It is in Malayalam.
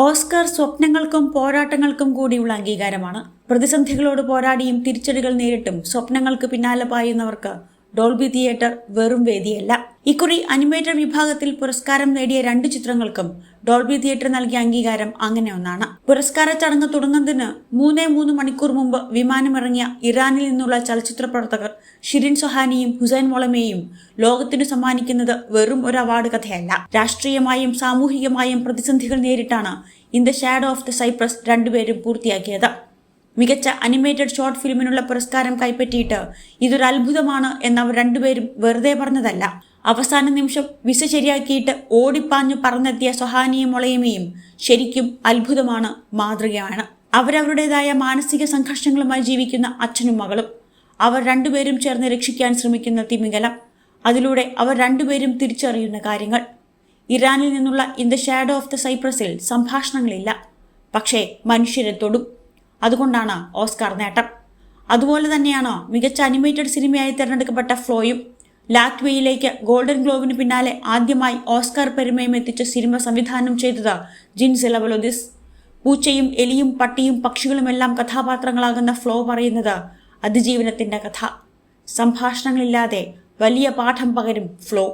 ഓസ്കാർ സ്വപ്നങ്ങൾക്കും പോരാട്ടങ്ങൾക്കും കൂടിയുള്ള അംഗീകാരമാണ്. പ്രതിസന്ധികളോട് പോരാടിയും തിരിച്ചടികൾ നേരിട്ടും സ്വപ്നങ്ങൾക്ക് പിന്നാലെ പായുന്നവർക്ക് ഡോൾബി തിയേറ്റർ വെറും വേദിയല്ല. ഇക്കുറി അനിമേറ്റഡ് വിഭാഗത്തിൽ പുരസ്കാരം നേടിയ 2 ചിത്രങ്ങൾക്കും ഡോൾബി തിയേറ്റർ നൽകിയ അംഗീകാരം അങ്ങനെ ഒന്നാണ്. പുരസ്കാര ചടങ്ങ് തുടങ്ങുന്നതിന് 3 മണിക്കൂർ മുമ്പ് വിമാനമിറങ്ങിയ ഇറാനിൽ നിന്നുള്ള ചലച്ചിത്ര പ്രവർത്തകർ ഷിരിൻ സൊഹാനിയും ഹുസൈൻ മൊളമയും ലോകത്തിനു സമ്മാനിക്കുന്നത് വെറും ഒരു അവാർഡ് കഥയല്ല. രാഷ്ട്രീയമായും സാമൂഹികമായും പ്രതിസന്ധികൾ നേരിട്ടാണ് in the shadow of the Cyprus രണ്ടുപേരും പൂർത്തിയാക്കിയത്. മികച്ച അനിമേറ്റഡ് ഷോർട്ട് ഫിലിമിനുള്ള പുരസ്കാരം കൈപ്പറ്റിയിട്ട് ഇതൊരു അത്ഭുതമാണ് എന്നവർ രണ്ടുപേരും വെറുതെ പറഞ്ഞതല്ല. അവസാന നിമിഷം വിസ ശരിയാക്കിയിട്ട് ഓടിപ്പാഞ്ഞു പറന്നെത്തിയ സൊഹാനിയും മൊളയമയും ശരിക്കും അത്ഭുതമാണ്, മാതൃകയാണ്. അവരവരുടേതായ മാനസിക സംഘർഷങ്ങളുമായി ജീവിക്കുന്ന അച്ഛനും മകളും, അവർ രണ്ടുപേരും ചേർന്ന് രക്ഷിക്കാൻ ശ്രമിക്കുന്ന തിമിംഗലം, അതിലൂടെ അവർ രണ്ടുപേരും തിരിച്ചറിയുന്ന കാര്യങ്ങൾ. ഇറാനിൽ നിന്നുള്ള in the shadow of the സൈപ്രസിൽ സംഭാഷണങ്ങളില്ല, പക്ഷേ മനുഷ്യരെ തൊടും. അതുകൊണ്ടാണ് ഓസ്കാർ നേട്ടം. അതുപോലെ തന്നെയാണ് മികച്ച അനിമേറ്റഡ് സിനിമയായി തിരഞ്ഞെടുക്കപ്പെട്ട ഫ്ലോയും. ലാറ്റ്വിയയിലേക്ക് ഗോൾഡൻ ഗ്ലോബിന് പിന്നാലെ ആദ്യമായി ഓസ്കാർ പെരുമയും എത്തിച്ച സിനിമ സംവിധാനം ചെയ്തത് ജിൻ സെലവലോദിസ്. പൂച്ചയും എലിയും പട്ടിയും പക്ഷികളുമെല്ലാം കഥാപാത്രങ്ങളാകുന്ന ഫ്ലോ പറയുന്നത് അതിജീവനത്തിന്റെ കഥ. സംഭാഷണങ്ങളില്ലാതെ വലിയ പാഠം പകരും ഫ്ലോ.